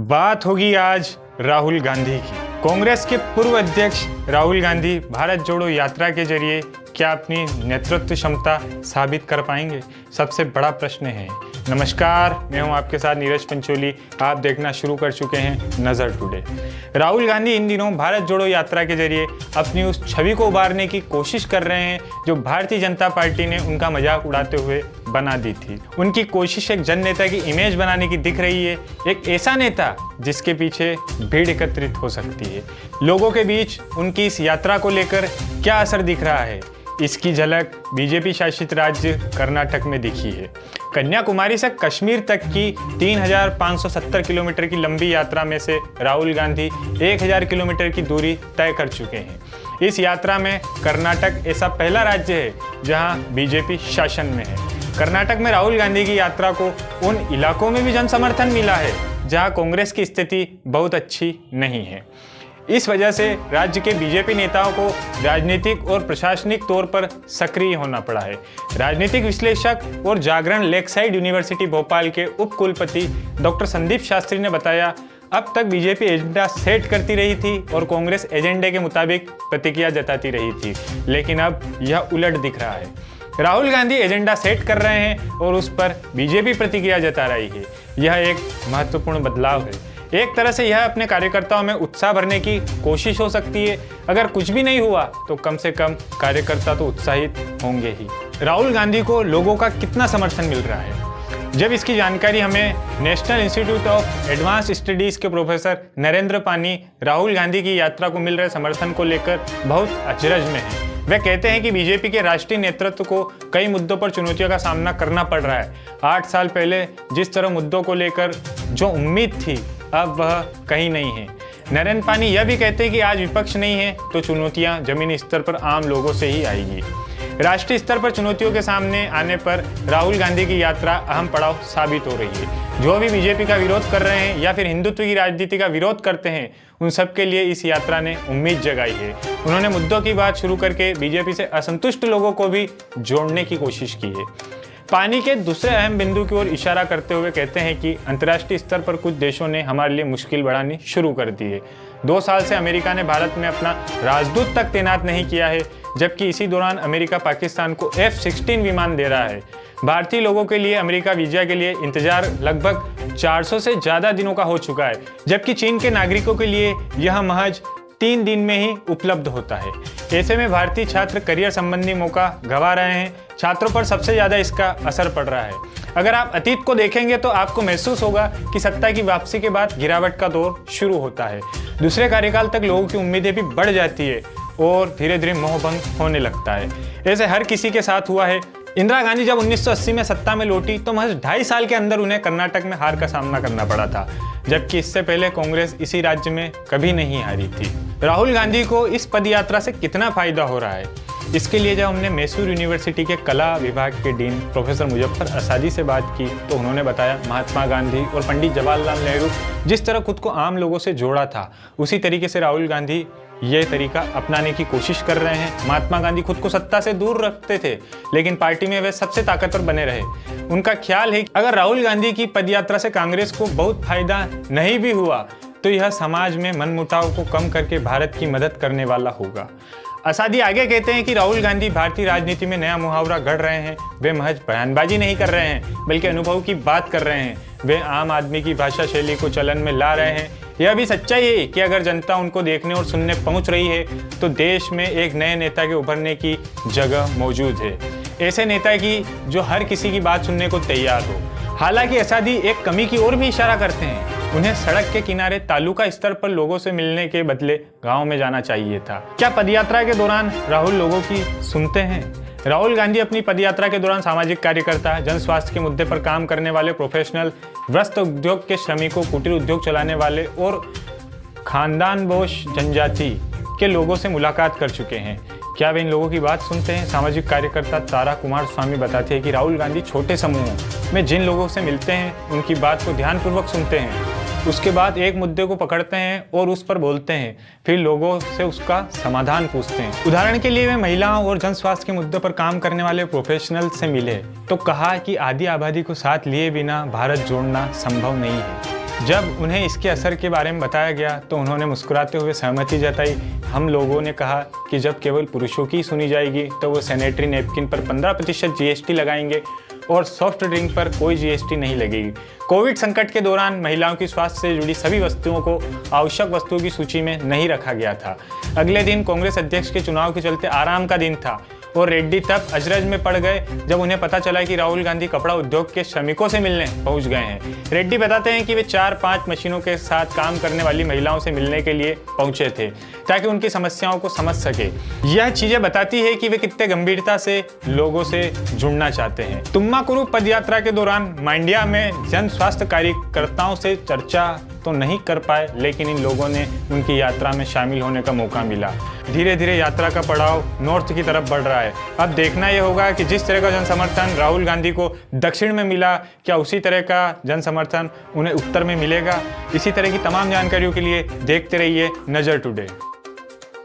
बात होगी आज राहुल गांधी की। कांग्रेस के पूर्व अध्यक्ष राहुल गांधी भारत जोड़ो यात्रा के जरिए क्या अपनी नेतृत्व क्षमता साबित कर पाएंगे, सबसे बड़ा प्रश्न है। नमस्कार, मैं हूं आपके साथ नीरज पंचोली। आप देखना शुरू कर चुके हैं नज़र टुडे। राहुल गांधी इन दिनों भारत जोड़ो यात्रा के जरिए अपनी उस छवि को उभारने की कोशिश कर रहे हैं जो भारतीय जनता पार्टी ने उनका मजाक उड़ाते हुए बना दी थी। उनकी कोशिश एक जन नेता की इमेज बनाने की दिख रही है, एक ऐसा नेता जिसके पीछे भीड़ एकत्रित हो सकती है। लोगों के बीच उनकी इस यात्रा को लेकर क्या असर दिख रहा है, इसकी झलक बीजेपी शासित राज्य कर्नाटक में दिखी है। कन्याकुमारी से कश्मीर तक की 3570 किलोमीटर की लंबी यात्रा में से राहुल गांधी 1000 किलोमीटर की दूरी तय कर चुके हैं। इस यात्रा में कर्नाटक ऐसा पहला राज्य है जहां बीजेपी शासन में है। कर्नाटक में राहुल गांधी की यात्रा को उन इलाकों में भी जन समर्थन मिला है जहां कांग्रेस की स्थिति बहुत अच्छी नहीं है। इस वजह से राज्य के बीजेपी नेताओं को राजनीतिक और प्रशासनिक तौर पर सक्रिय होना पड़ा है। राजनीतिक विश्लेषक और जागरण लेकसाइड यूनिवर्सिटी भोपाल के उप कुलपति डॉक्टर संदीप शास्त्री ने बताया, अब तक बीजेपी एजेंडा सेट करती रही थी और कांग्रेस एजेंडे के मुताबिक प्रतिक्रिया जताती रही थी, लेकिन अब यह उलट दिख रहा है। राहुल गांधी एजेंडा सेट कर रहे हैं और उस पर बीजेपी प्रतिक्रिया जता रही है। यह एक महत्वपूर्ण बदलाव है। एक तरह से यह अपने कार्यकर्ताओं में उत्साह भरने की कोशिश हो सकती है। अगर कुछ भी नहीं हुआ तो कम से कम कार्यकर्ता तो उत्साहित होंगे ही। राहुल गांधी को लोगों का कितना समर्थन मिल रहा है, जब इसकी जानकारी हमें national institute of advance studies के प्रोफेसर नरेंद्र पानी राहुल गांधी की यात्रा को मिल रहे समर्थन को लेकर बहुत अचरज में है। वे कहते हैं कि बीजेपी के राष्ट्रीय नेतृत्व को कई मुद्दों पर चुनौतियों का सामना करना पड़ रहा है। 8 साल पहले जिस तरह मुद्दों को लेकर जो उम्मीद थी, अब वह कहीं नहीं है। नरेंद्र पानी यह भी कहते हैं कि आज विपक्ष नहीं है तो चुनौतियां जमीनी स्तर पर आम लोगों से ही आएगी। राष्ट्रीय स्तर पर चुनौतियों के सामने आने पर राहुल गांधी की यात्रा अहम पड़ाव साबित हो रही है। जो भी बीजेपी का विरोध कर रहे हैं या फिर हिंदुत्व की राजनीति का विरोध करते हैं, उन सब के लिए इस यात्रा ने उम्मीद जगाई है। उन्होंने मुद्दों की बात शुरू करके बीजेपी से असंतुष्ट लोगों को भी जोड़ने की कोशिश की है। पानी के दूसरे अहम बिंदु की ओर इशारा करते हुए कहते हैं कि अंतर्राष्ट्रीय स्तर पर कुछ देशों ने हमारे लिए मुश्किल बढ़ानी शुरू कर दी है। 2 साल से अमेरिका ने भारत में अपना राजदूत तक तैनात नहीं किया है, जबकि इसी दौरान अमेरिका पाकिस्तान को F-16 विमान दे रहा है। भारतीय लोगों के लिए अमेरिका वीजा के लिए इंतजार लगभग 400 से ज़्यादा दिनों का हो चुका है, जबकि चीन के नागरिकों के लिए यह महज 3 दिन में ही उपलब्ध होता है। ऐसे में भारतीय छात्र करियर संबंधी मौका गंवा रहे हैं। छात्रों पर सबसे ज़्यादा इसका असर पड़ रहा है। अगर आप अतीत को देखेंगे तो आपको महसूस होगा कि सत्ता की वापसी के बाद गिरावट का दौर शुरू होता है। दूसरे कार्यकाल तक लोगों की उम्मीदें भी बढ़ जाती है और धीरे धीरे मोहभंग होने लगता है। ऐसे हर किसी के साथ हुआ है। इंदिरा गांधी जब 1980 में सत्ता में लौटी तो महज 2.5 साल के अंदर उन्हें कर्नाटक में हार का सामना करना पड़ा था, जबकि इससे पहले कांग्रेस इसी राज्य में कभी नहीं हारी थी। राहुल गांधी को इस पदयात्रा से कितना फायदा हो रहा है, इसके लिए जब हमने मैसूर यूनिवर्सिटी के कला विभाग के डीन प्रोफेसर मुजफ्फर असादी से बात की तो उन्होंने बताया, महात्मा गांधी और पंडित जवाहरलाल नेहरू जिस तरह खुद को आम लोगों से जोड़ा था, उसी तरीके से राहुल गांधी ये तरीका अपनाने की कोशिश कर रहे हैं। महात्मा गांधी खुद को सत्ता से दूर रखते थे, लेकिन पार्टी में वे सबसे ताकतवर बने रहे। उनका ख्याल है कि अगर राहुल गांधी की पदयात्रा से कांग्रेस को बहुत फायदा नहीं भी हुआ तो यह समाज में मनमुटाव को कम करके भारत की मदद करने वाला होगा। असादी आगे कहते हैं कि राहुल गांधी भारतीय राजनीति में नया मुहावरा गढ़ रहे हैं। वे महज बयानबाजी नहीं कर रहे हैं, बल्कि अनुभव की बात कर रहे हैं। वे आम आदमी की भाषा शैली को चलन में ला रहे हैं। यह भी सच्चाई है कि अगर जनता उनको देखने और सुनने पहुंच रही है तो देश में एक नए नेता के उभरने की जगह मौजूद है। ऐसे नेता की जो हर किसी की बात सुनने को तैयार हो। हालांकि असादी एक कमी की ओर भी इशारा करते हैं। उन्हें सड़क के किनारे तालुका स्तर पर लोगों से मिलने के बदले गांव में जाना चाहिए था। क्या पदयात्रा के दौरान राहुल लोगों की सुनते हैं? राहुल गांधी अपनी पदयात्रा के दौरान सामाजिक कार्यकर्ता, जन स्वास्थ्य के मुद्दे पर काम करने वाले प्रोफेशनल, वस्त्र उद्योग के श्रमिकों, कुटीर उद्योग चलाने वाले और खानदानबोश जनजाति के लोगों से मुलाकात कर चुके हैं। क्या वे इन लोगों की बात सुनते हैं? सामाजिक कार्यकर्ता तारा कुमार स्वामी बताते हैं कि राहुल गांधी छोटे समूहों में जिन लोगों से मिलते हैं उनकी बात को ध्यानपूर्वक सुनते हैं, उसके बाद एक मुद्दे को पकड़ते हैं और उस पर बोलते हैं, फिर लोगों से उसका समाधान पूछते हैं। उदाहरण के लिए वे महिलाओं और जन स्वास्थ्य के मुद्दों पर काम करने वाले प्रोफेशनल से मिले तो कहा कि आधी आबादी को साथ लिए बिना भारत जोड़ना संभव नहीं है। जब उन्हें इसके असर के बारे में बताया गया तो उन्होंने मुस्कुराते हुए सहमति जताई। हम लोगों ने कहा कि जब केवल पुरुषों की सुनी जाएगी तो वो सैनिटरी नैपकिन पर 15% जीएसटी लगाएंगे और सॉफ्ट ड्रिंक पर कोई जीएसटी नहीं लगेगी। कोविड संकट के दौरान महिलाओं की स्वास्थ्य से जुड़ी सभी वस्तुओं को आवश्यक वस्तुओं की सूची में नहीं रखा गया था। अगले दिन कांग्रेस अध्यक्ष के चुनाव के चलते आराम का दिन था और रेड्डी तब अजरज में पड़ गए जब उन्हें पता चला कि राहुल गांधी कपड़ा उद्योग के श्रमिकों से मिलने पहुंच गए हैं। रेड्डी बताते हैं कि वे 4-5 मशीनों के साथ काम करने वाली महिलाओं से मिलने के लिए पहुंचे थे ताकि उनकी समस्याओं को समझ सके। यह चीजें बताती है कि वे कितने गंभीरता से लोगों से जुड़ना चाहते हैं। तुम्माकुरु पदयात्रा के दौरान मांड्या में जन स्वास्थ्य कार्यकर्ताओं से चर्चा तो नहीं कर पाए, लेकिन इन लोगों ने उनकी यात्रा में शामिल होने का मौका मिला। धीरे धीरे यात्रा का पड़ाव नॉर्थ की तरफ बढ़ रहा है। अब देखना यह होगा कि जिस तरह का जन समर्थन राहुल गांधी को दक्षिण में मिला, क्या उसी तरह का जन समर्थन उन्हें उत्तर में मिलेगा। इसी तरह की तमाम जानकारियों के लिए देखते रहिए नजर टुडे।